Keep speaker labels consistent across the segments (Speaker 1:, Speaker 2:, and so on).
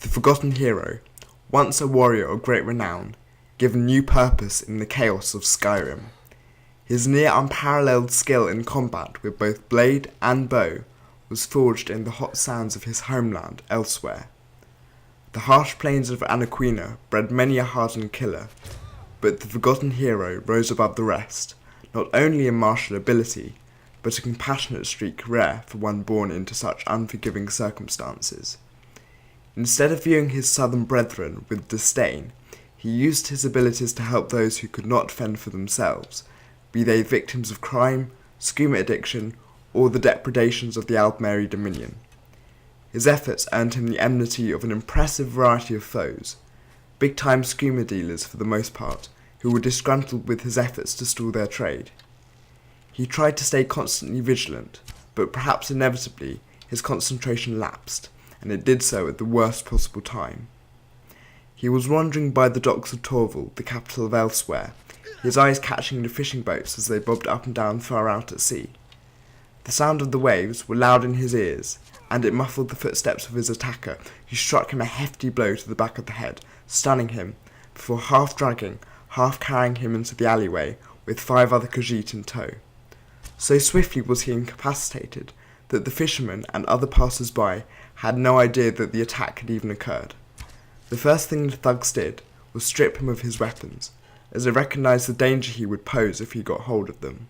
Speaker 1: the forgotten hero, once a warrior of great renown, given new purpose in the chaos of Skyrim. His near unparalleled skill in combat with both blade and bow was forged in the hot sands of his homeland, Elsweyr. The harsh plains of Anaquina bred many a hardened killer, but the forgotten hero rose above the rest, not only in martial ability, but a compassionate streak rare for one born into such unforgiving circumstances. Instead of viewing his southern brethren with disdain, he used his abilities to help those who could not fend for themselves, be they victims of crime, skooma addiction, or the depredations of the Aldmeri Dominion. His efforts earned him the enmity of an impressive variety of foes, big-time skooma dealers for the most part, who were disgruntled with his efforts to stall their trade. He tried to stay constantly vigilant, but perhaps inevitably his concentration lapsed, and it did so at the worst possible time. He was wandering by the docks of Torval, the capital of Elsweyr, his eyes catching the fishing boats as they bobbed up and down far out at sea. The sound of the waves were loud in his ears, and it muffled the footsteps of his attacker, who struck him a hefty blow to the back of the head, stunning him, before half dragging, half carrying him into the alleyway, with 5 other Khajiit in tow. So swiftly was he incapacitated, that the fishermen and other passers-by had no idea that the attack had even occurred. The first thing the thugs did was strip him of his weapons, as they recognised the danger he would pose if he got hold of them.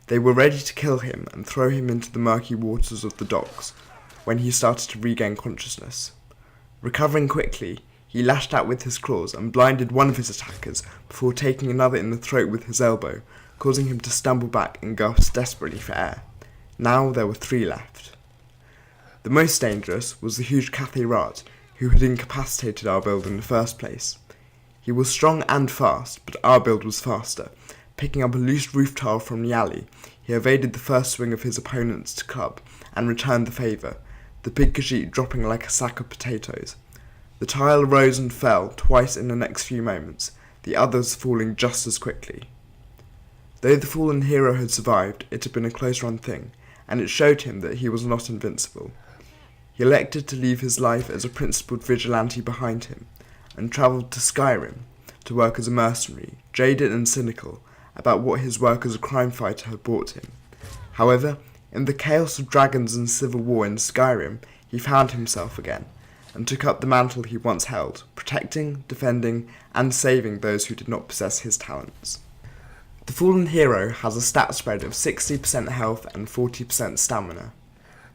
Speaker 1: They were ready to kill him and throw him into the murky waters of the docks, when he started to regain consciousness. Recovering quickly, he lashed out with his claws and blinded one of his attackers before taking another in the throat with his elbow, causing him to stumble back and gasp desperately for air. Now there were 3 left. The most dangerous was the huge Cathay Rat, who had incapacitated Arbild in the first place. He was strong and fast, but Arbild was faster. Picking up a loose roof tile from the alley, he evaded the first swing of his opponent's club and returned the favour, the big Khajiit dropping like a sack of potatoes. The tile rose and fell twice in the next few moments, the others falling just as quickly. Though the fallen hero had survived, it had been a close-run thing, and it showed him that he was not invincible. He elected to leave his life as a principled vigilante behind him, and travelled to Skyrim to work as a mercenary, jaded and cynical about what his work as a crime fighter had brought him. However, in the chaos of dragons and civil war in Skyrim, he found himself again, and took up the mantle he once held, protecting, defending, and saving those who did not possess his talents. The fallen hero has a stat spread of 60% health and 40% stamina.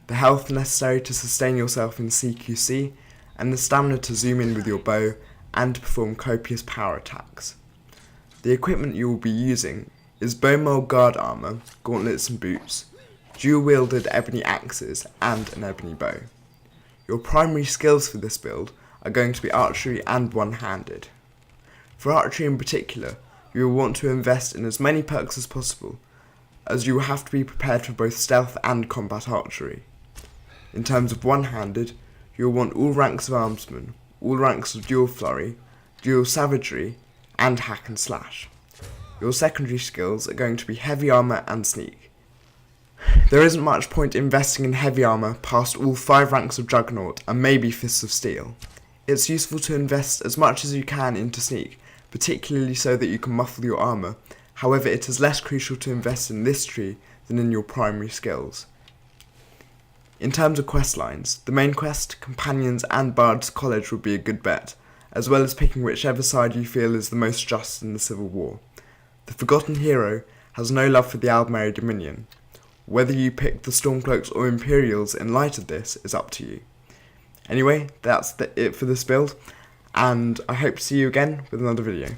Speaker 1: The health necessary to sustain yourself in CQC, and the stamina to zoom in with your bow and perform copious power attacks. The equipment you will be using is bone mold guard armour, gauntlets and boots, dual-wielded ebony axes, and an ebony bow. Your primary skills for this build are going to be archery and one-handed. For archery in particular, you will want to invest in as many perks as possible, as you will have to be prepared for both stealth and combat archery. In terms of one-handed, you will want all ranks of armsmen, all ranks of dual flurry, dual savagery, and hack and slash. Your secondary skills are going to be heavy armour and sneak. There isn't much point investing in heavy armour past all 5 ranks of Juggernaut and maybe Fists of Steel. It's useful to invest as much as you can into sneak, particularly so that you can muffle your armour. However, it is less crucial to invest in this tree than in your primary skills. In terms of quest lines, the main quest, Companions and Bard's College would be a good bet, as well as picking whichever side you feel is the most just in the Civil War. The forgotten hero has no love for the Aldmeri Dominion. Whether you pick the Stormcloaks or Imperials in light of this is up to you. Anyway, that's it for this build, and I hope to see you again with another video.